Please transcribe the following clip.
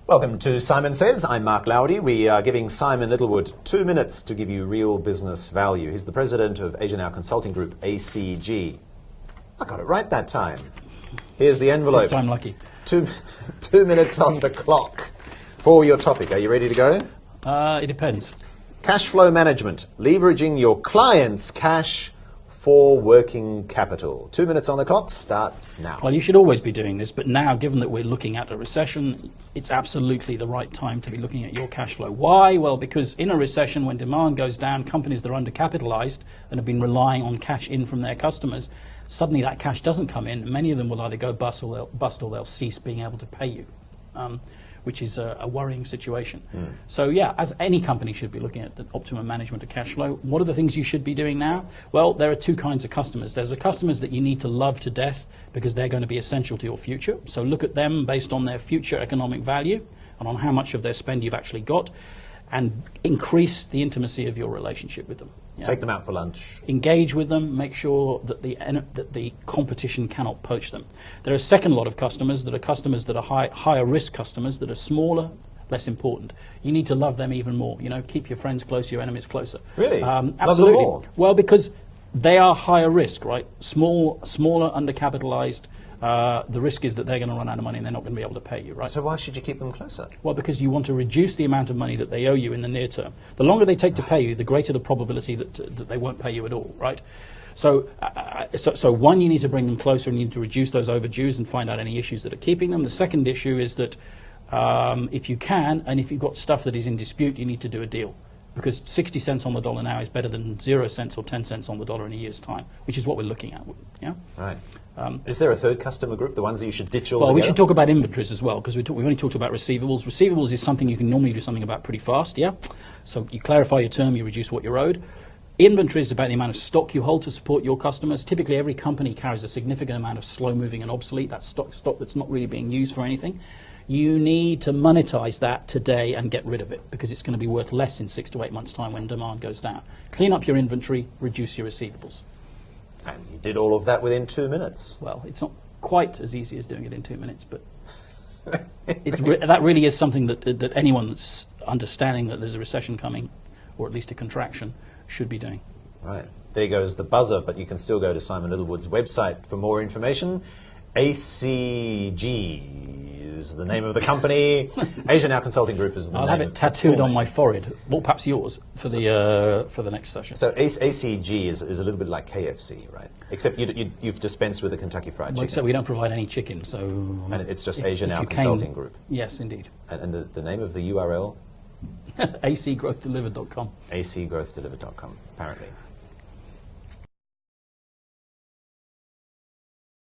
Welcome to Simon Says. I'm Mark Lowdy. We are giving Simon Littlewood 2 minutes to give you real business value. He's the president of Asia Now Consulting Group, ACG. I got it right that time. Here's the envelope. If I'm lucky. Two minutes on the clock for your topic. Are you ready to go? It depends. Cashflow management, leveraging your clients' cash for working capital. 2 minutes on the clock starts now. Well, you should always be doing this, but now, given that we're looking at a recession, it's absolutely the right time to be looking at your cash flow. Why? Well, because in a recession, when demand goes down, companies that are undercapitalized and have been relying on cash in from their customers, suddenly that cash doesn't come in. Many of them will either go bust or they'll cease being able to pay you, which is a worrying situation. So yeah, as any company should be looking at the optimum management of cash flow. What are the things you should be doing now? Well, there are two kinds of customers. There's the customers that you need to love to death because they're going to be essential to your future. So look at them based on their future economic value and on how much of their spend you've actually got, and increase the intimacy of your relationship with them. Yeah. Take them out for lunch. Engage with them, make sure that the competition cannot poach them. There are a second lot of customers that are higher risk customers, that are smaller, less important. You need to love them even more. You know, keep your friends close, your enemies closer. Really? Absolutely. Love them more? Well, because they are higher risk, right? Smaller, undercapitalized. The risk is that they're going to run out of money and they're not going to be able to pay you, right? So why should you keep them closer? Well, because you want to reduce the amount of money that they owe you in the near term. The longer they take to pay you, the greater the probability that they won't pay you at all, right? So one, you need to bring them closer and you need to reduce those overdues and find out any issues that are keeping them. The second issue is that if you can, and if you've got stuff that is in dispute, you need to do a deal. Because 60 cents on the dollar now is better than 0 cents or 10 cents on the dollar in a year's time, which is what we're looking at. Yeah? Right. Is there a third customer group, the ones that you should ditch altogether? Well, we should talk about inventories as well, because we've only talked about receivables. Receivables is something you can normally do something about pretty fast, yeah? So you clarify your term, you reduce what you're owed. Inventory is about the amount of stock you hold to support your customers. Typically, every company carries a significant amount of slow-moving and obsolete. That's stock that's not really being used for anything. You need to monetize that today and get rid of it, because it's going to be worth less in 6 to 8 months' time when demand goes down. Clean up your inventory, reduce your receivables. And you did all of that within 2 minutes. Well, it's not quite as easy as doing it in 2 minutes, but that really is something that anyone that's understanding that there's a recession coming, or at least a contraction, should be doing. Right. There goes the buzzer, but you can still go to Simon Littlewood's website for more information. ACG is the name of the company. Asia Now Consulting Group is the name. I'll have it tattooed on my forehead, well, perhaps yours, for the next session. So ACG is a little bit like KFC, right? Except you've dispensed with the Kentucky Fried Chicken. Except we don't provide any chicken, so... And it's just Asia Now Consulting Group. Yes, indeed. And the name of the URL? acgrowthdelivered.com. acgrowthdelivered.com, apparently.